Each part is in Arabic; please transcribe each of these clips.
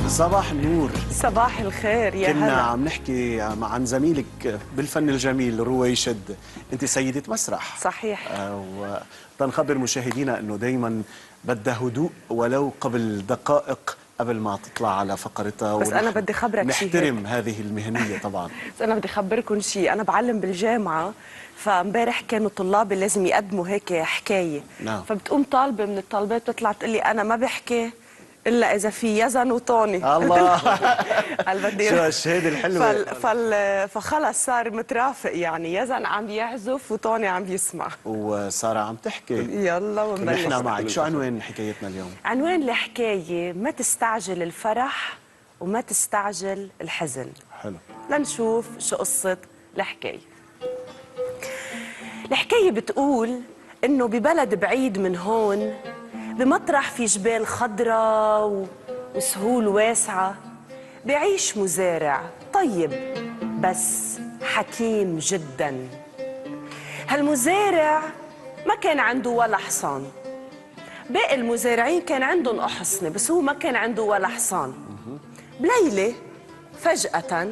صباح النور. صباح الخير يا كنا هلا. عم نحكي عن زميلك بالفن الجميل رويشد، انت سيدة مسرح. صحيح. وتنخبر مشاهدينا انه دائما بدها هدوء ولو قبل دقائق قبل ما تطلع على فقرتها. بس انا بدي خبرك شيء، نحترم هذه المهنية طبعا. بس انا بدي خبركم شيء، انا بعلم بالجامعه، فامبارح كانوا طلابي لازم يقدموا هيك حكايه. نعم. فبتقوم طالبه من الطالبات بتطلع تقول لي انا ما بحكي الا اذا في يزن وطوني. الله. قال بدي شو هالشهاده الحلوه. فخلص صار مترافق، يعني يزن عم يعزف وطوني عم يسمع. وسارة عم تحكي. يلا ونبلش. نحن معك. شو عنوان حكايتنا اليوم؟ عنوان الحكايه ما تستعجل الفرح وما تستعجل الحزن. حلو. لنشوف شو قصة الحكاية. الحكاية بتقول إنه ببلد بعيد من هون، بمطرح في جبال خضراء وسهول واسعة، بيعيش مزارع طيب بس حكيم جدا. هالمزارع ما كان عنده ولا حصان، باقي المزارعين كان عندهم أحصنة بس هو ما كان عنده ولا حصان. بليلة فجأة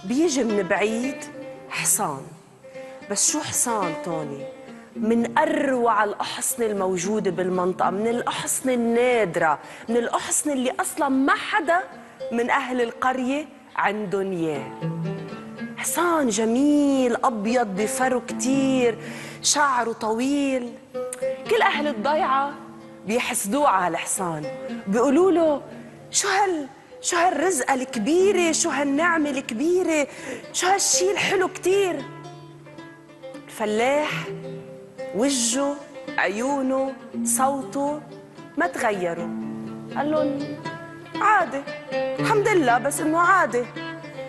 بيجي من بعيد حصان، بس شو حصان توني؟ من أروع الأحصنة الموجودة بالمنطقة، من الأحصنة النادرة، من الأحصنة اللي أصلاً ما حدا من أهل القرية عندهم إياه. حصان جميل أبيض بفرو كتير، شعره طويل. كل أهل الضيعة بيحسدوه على الحصان، بيقولوا له شو هالرزقة الكبيرة، شو هالنعمة الكبيرة، شو هالشي الحلو كتير. الفلاح وجهه عيونه صوته ما تغيروا، قال لهم عادي الحمد لله، بس انه عادي،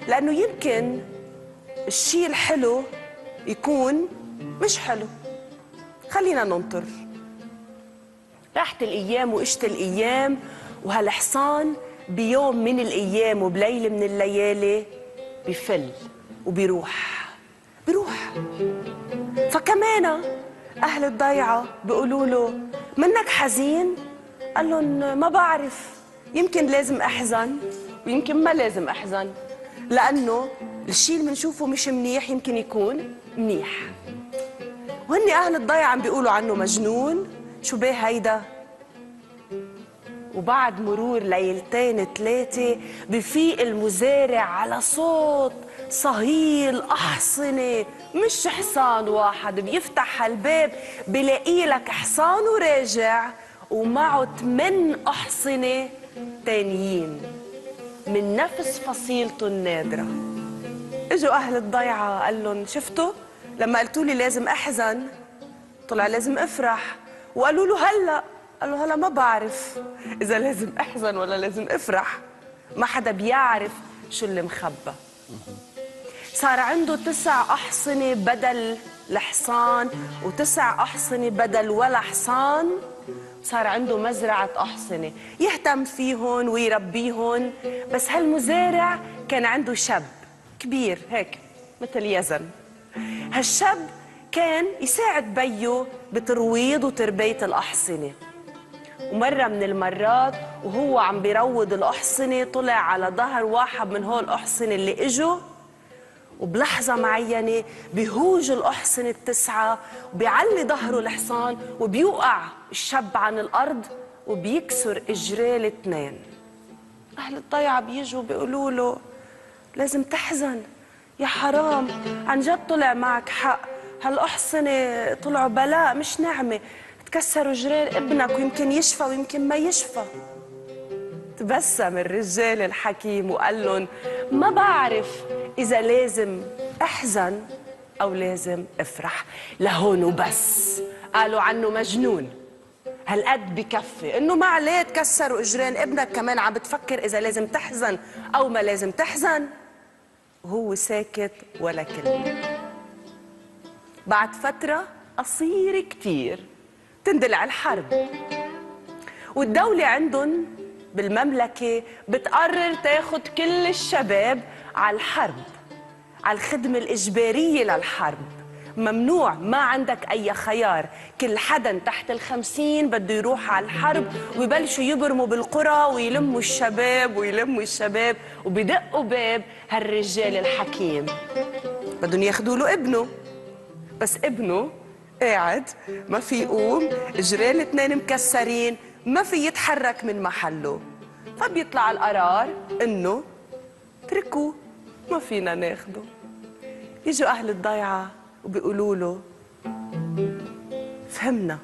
لانه يمكن الشي الحلو يكون مش حلو، خلينا ننطر. راحت الايام واجت الايام، وهالحصان بيوم من الأيام وبليلة من الليالي بفل وبيروح. فكمان أهل الضيعة بيقولوا له منك حزين؟ قال لهم ما بعرف، يمكن لازم أحزن ويمكن ما لازم أحزن، لأنه الشيء اللي بنشوفه مش منيح يمكن يكون منيح. وهن أهل الضيعة عم بيقولوا عنه مجنون، شو بيه هيدا؟ وبعد مرور ليلتين ثلاثة بفيق المزارع على صوت صهيل أحصنة، مش حصان واحد. بيفتح هالباب بلاقي لك حصان وراجع ومعه 8 أحصنة تانيين من نفس فصيلته النادرة. اجوا أهل الضيعة قال لهم شفتوا لما قلتوا لي لازم أحزن طلع لازم أفرح، وقالوا له هلأ، قال له هلا ما بعرف إذا لازم أحزن ولا لازم أفرح، ما حدا بيعرف شو اللي مخبى. صار عنده 9 أحصنة بدل الحصان و9 أحصنة بدل ولا حصان. صار عنده مزرعة أحصنة يهتم فيهن ويربيهن. بس هالمزارع كان عنده شاب كبير هيك مثل يزن. هالشاب كان يساعد بيه بترويض وتربية الأحصنة. ومرة من المرات وهو عم بيروض الأحصنة طلع على ظهر واحد من هول الأحصنة اللي إجوا، وبلحظة معينة بيهوج الأحصنة ال9 وبيعلي ظهره الحصان وبيوقع الشاب عن الأرض وبيكسر إجريه ال2. أهل الضيعة بيجوا بيقولوا له لازم تحزن يا حرام، عن جد طلع معك حق، هالأحصنة طلعوا بلاء مش نعمة، تكسروا جرير ابنك ويمكن يشفى ويمكن ما يشفى. تبسم الرجال الحكيم وقال لهم ما بعرف إذا لازم أحزن أو لازم أفرح، لهون وبس. قالوا عنه مجنون، هالقد بكفي إنه ما عليه تكسروا إجرين ابنك، كمان عم بتفكر إذا لازم تحزن أو ما لازم تحزن. وهو ساكت ولا كلمة. بعد فترة قصيرة كتير تندلع الحرب، والدولة عندهم بالمملكة بتقرر تاخد كل الشباب على الحرب، على الخدمة الإجبارية للحرب. ممنوع، ما عندك أي خيار. كل حدا تحت ال50 بده يروح على الحرب، ويبلشوا يبرموا بالقرى ويلموا الشباب ويلموا الشباب وبدقوا باب هالرجال الحكيم. بدهم ياخدوا له ابنه، بس ابنه قاعد ما في يقوم، جرين الاثنين مكسرين، ما في يتحرك من محله. فبيطلع القرار انه اتركوه، ما فينا ناخده. يجوا اهل الضيعه وبيقولوا له فهمنا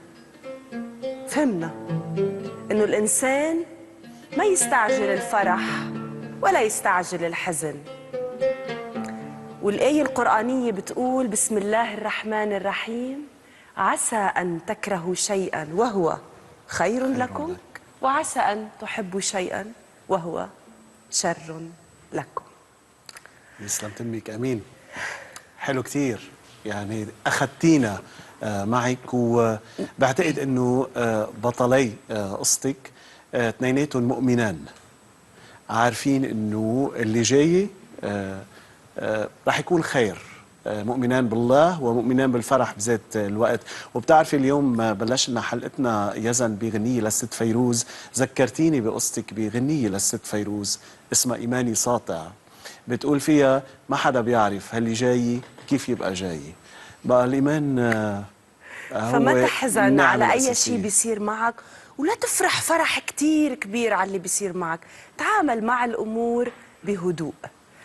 انه الانسان ما يستعجل الفرح ولا يستعجل الحزن. والآية القرآنية بتقول بسم الله الرحمن الرحيم: عسى أن تكرهوا شيئا وهو خير لكم، وعسى أن تحبوا شيئا وهو شر لكم. يسلم تمك. امين. حلو كتير، يعني اخذتينا معك، وبعتقد انه بطلي قصتك اثنيناتهم مؤمنان، عارفين انه اللي جاي رح يكون خير، مؤمنان بالله ومؤمنان بالفرح بذات الوقت. وبتعرفي اليوم بلشنا حلقتنا يزن بغنية للست فيروز، ذكرتيني بقصتك بغنية للست فيروز اسمها إيماني ساطع، بتقول فيها ما حدا بيعرف هاللي جاي كيف يبقى جاي. بقى الإيمان هو فما تحزن النعمة على أي الأساسية. شيء بيصير معك، ولا تفرح فرح كتير كبير على اللي بيصير معك. تعامل مع الأمور بهدوء.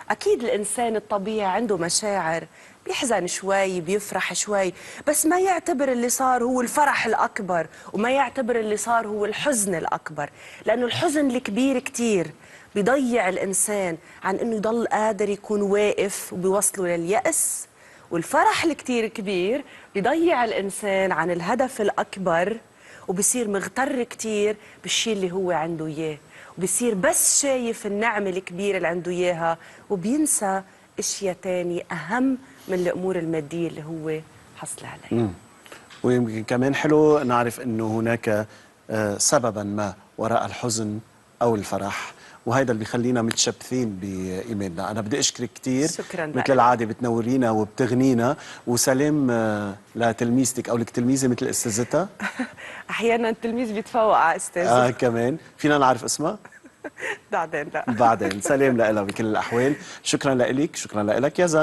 أكيد الإنسان الطبيعي عنده مشاعر، بيحزن شوي بيفرح شوي، بس ما يعتبر اللي صار هو الفرح الأكبر، وما يعتبر اللي صار هو الحزن الأكبر. لأنه الحزن الكبير كتير بيضيع الإنسان عن أنه يضل قادر يكون واقف وبيوصله لليأس، والفرح الكتير كبير بيضيع الإنسان عن الهدف الأكبر، وبصير مغتر كتير بالشيء اللي هو عنده إياه، وبصير بس شايف النعمة الكبيرة اللي عنده إياها، وبينسى أشياء تانية أهم من الأمور المادية اللي هو حصل عليها. ويمكن كمان حلو نعرف أنه هناك سببا ما وراء الحزن أو الفرح، وهذا اللي بيخلينا متشبثين بإيماننا. أنا بدي أشكرك كتير، شكرا مثل لك. العادة بتنورينا وبتغنينا. وسلام لتلميذتك أو لك تلميذة مثل أستاذتها. أحيانا التلميذ بيتفوق على أستاذه. كمان فينا نعرف اسمها؟ بعدين لا. بعدين. سلام لها بكل الأحوال. شكرا لك، شكرا لك يا زلمة.